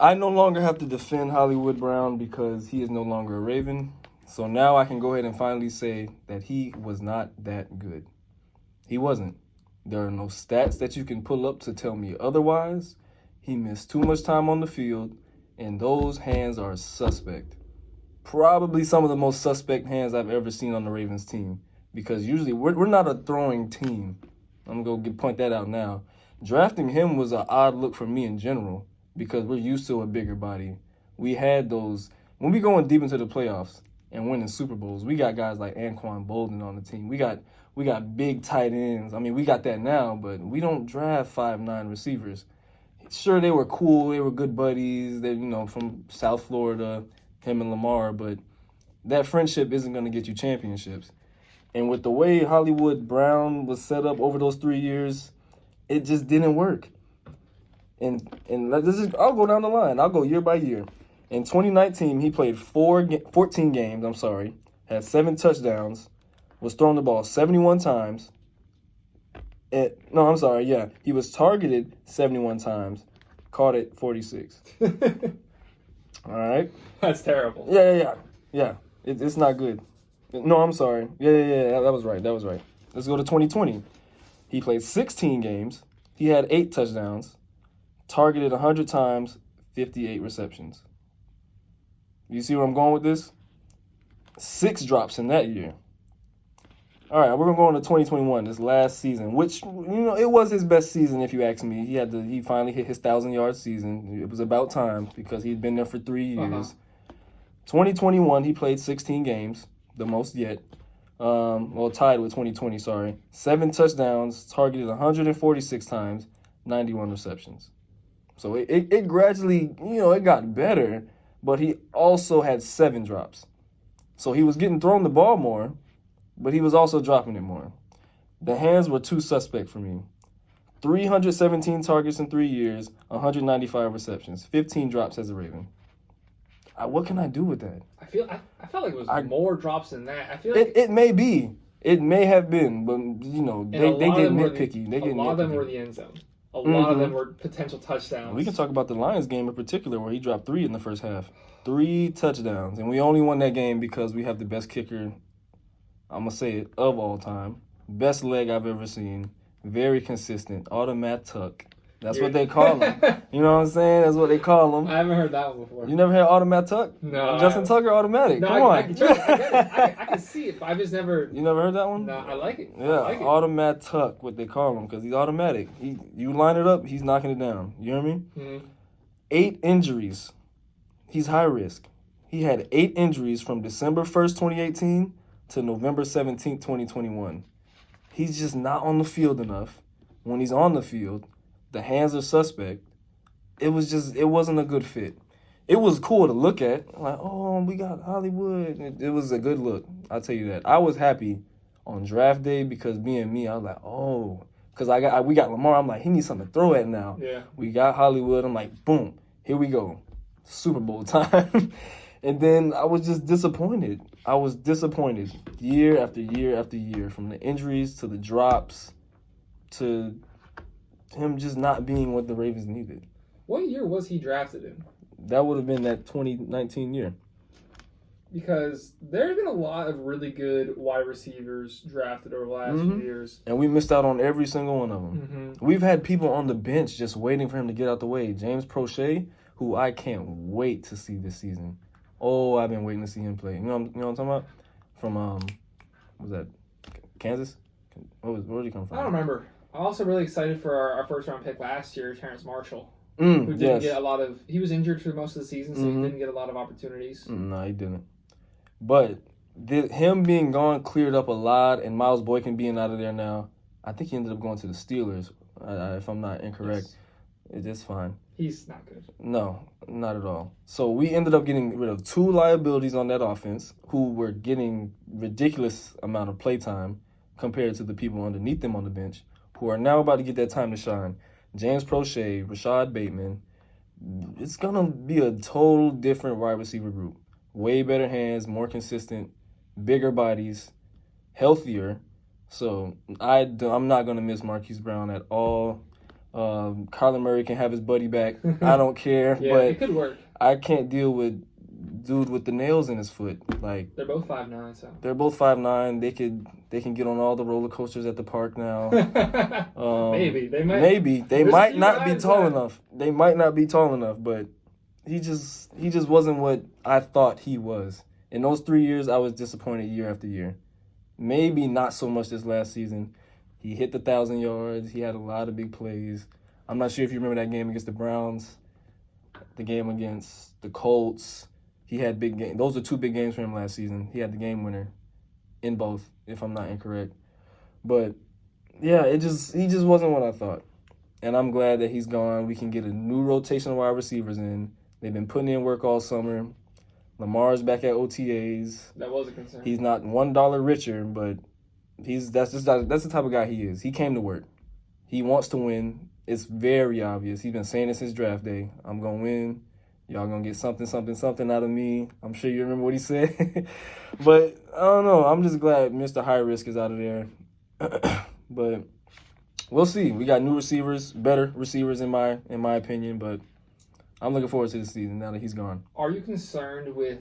I no longer have to defend Hollywood Brown because he is no longer a Raven. So now I can go ahead and finally say that he was not that good. He wasn't. There are no stats that you can pull up to tell me otherwise. He missed too much time on the field, and those hands are suspect. Probably some of the most suspect hands I've ever seen on the Ravens team, because usually we're not a throwing team. I'm going to point that out now. Drafting him was an odd look for me in general because we're used to a bigger body. We had those – when we going deep into the playoffs and winning Super Bowls, we got guys like Anquan Bolden on the team. We got big tight ends. I mean, we got that now, but we don't draft 5'9" receivers. Sure, they were cool. They were good buddies. They're, from South Florida, him and Lamar, but that friendship isn't going to get you championships. And with the way Hollywood Brown was set up over those 3 years, it just didn't work. And I'll go down the line. I'll go year by year. In 2019, he played 14 games, had 7 touchdowns, was throwing the ball 71 times. He was targeted 71 times, caught it 46. All right? That's terrible. Yeah. It's not good. No, I'm sorry. Yeah, that was right. Let's go to 2020. He played 16 games. He had 8 touchdowns, targeted 100 times, 58 receptions. You see where I'm going with this? 6 drops in that year. All right, we're going to go into 2021, this last season, which, it was his best season if you ask me. He finally hit his 1,000-yard season. It was about time because he'd been there for 3 years. 2021, he played 16 games, the most yet. Tied with 2020, 7 touchdowns, targeted 146 times, 91 receptions. So it gradually, it got better, but he also had 7 drops. So he was getting thrown the ball more, but he was also dropping it more. The hands were too suspect for me. 317 targets in 3 years, 195 receptions, 15 drops as a Raven. What can I do with that? I felt like it was more drops than that. I feel like it may be. It may have been, but they get nitpicky. A lot of them were the end zone. A lot of them were potential touchdowns. We can talk about the Lions game in particular, where he dropped 3 in the first half. 3 touchdowns, and we only won that game because we have the best kicker. I'm gonna say it, of all time. Best leg I've ever seen. Very consistent. Automatic tuck. That's what they call him. You know what I'm saying? That's what they call him. I haven't heard that one before. You never heard automatic tuck? No. Justin Tucker automatic. No, Come on. I get it. I can see it, but I've just never. You never heard that one? No, I like it. Yeah, automatic tuck, what they call him, because he's automatic. You line it up, he's knocking it down. You know what I mean? Mm-hmm. 8 injuries. He's high risk. He had 8 injuries from December 1st, 2018 to November 17th, 2021. He's just not on the field enough. When he's on the field, the hands are suspect. It wasn't a good fit. It was cool to look at. Like, oh, we got Hollywood. It was a good look. I'll tell you that. I was happy on draft day because I was like, oh, because we got Lamar. I'm like, he needs something to throw at now. Yeah. We got Hollywood. I'm like, boom, here we go. Super Bowl time. And then I was just disappointed. I was disappointed year after year after year, from the injuries to the drops to him just not being what the Ravens needed. What year was he drafted in? That would have been that 2019 year. Because there have been a lot of really good wide receivers drafted over the last few years. And we missed out on every single one of them. Mm-hmm. We've had people on the bench just waiting for him to get out the way. James Prochet, who I can't wait to see this season. Oh, I've been waiting to see him play. You know what I'm talking about? From, what was that, Kansas? Where did he come from? I don't remember. I'm also really excited for our first-round pick last year, Terrence Marshall, who didn't get a lot of... He was injured for most of the season, so he didn't get a lot of opportunities. No, he didn't. But him being gone cleared up a lot, and Miles Boykin being out of there now, I think he ended up going to the Steelers, if I'm not incorrect. Yes. It's fine. He's not good. No, not at all. So we ended up getting rid of 2 liabilities on that offense who were getting ridiculous amount of playtime compared to the people underneath them on the bench, who are now about to get that time to shine. James Prochet, Rashad Bateman. It's going to be a total different wide receiver group. Way better hands, more consistent, bigger bodies, healthier. So I'm not going to miss Marquise Brown at all. Kyler Murray can have his buddy back. I don't care. Yeah, but it could work. I can't deal with dude with the nails in his foot. Like, they're both 5'9", so they're both 5'9". They can get on all the roller coasters at the park now. Maybe they might not be tall enough. They might not be tall enough, but he just wasn't what I thought he was. In those 3 years, I was disappointed year after year. Maybe not so much this last season. He hit the 1,000 yards. He had a lot of big plays. I'm not sure if you remember that game against the Browns, the game against the Colts. He had big games. Those are 2 big games for him last season. He had the game winner in both, if I'm not incorrect. But, yeah, he just wasn't what I thought. And I'm glad that he's gone. We can get a new rotation of wide receivers in. They've been putting in work all summer. Lamar's back at OTAs. That was a concern. He's not $1 richer, but that's the type of guy he is. He came to work. He wants to win. It's very obvious. He's been saying it since draft day. I'm going to win. Y'all going to get something, something, something out of me. I'm sure you remember what he said. But I don't know. I'm just glad Mr. High Risk is out of there. But we'll see. We got new receivers, better receivers in my opinion, but I'm looking forward to the season now that he's gone. Are you concerned with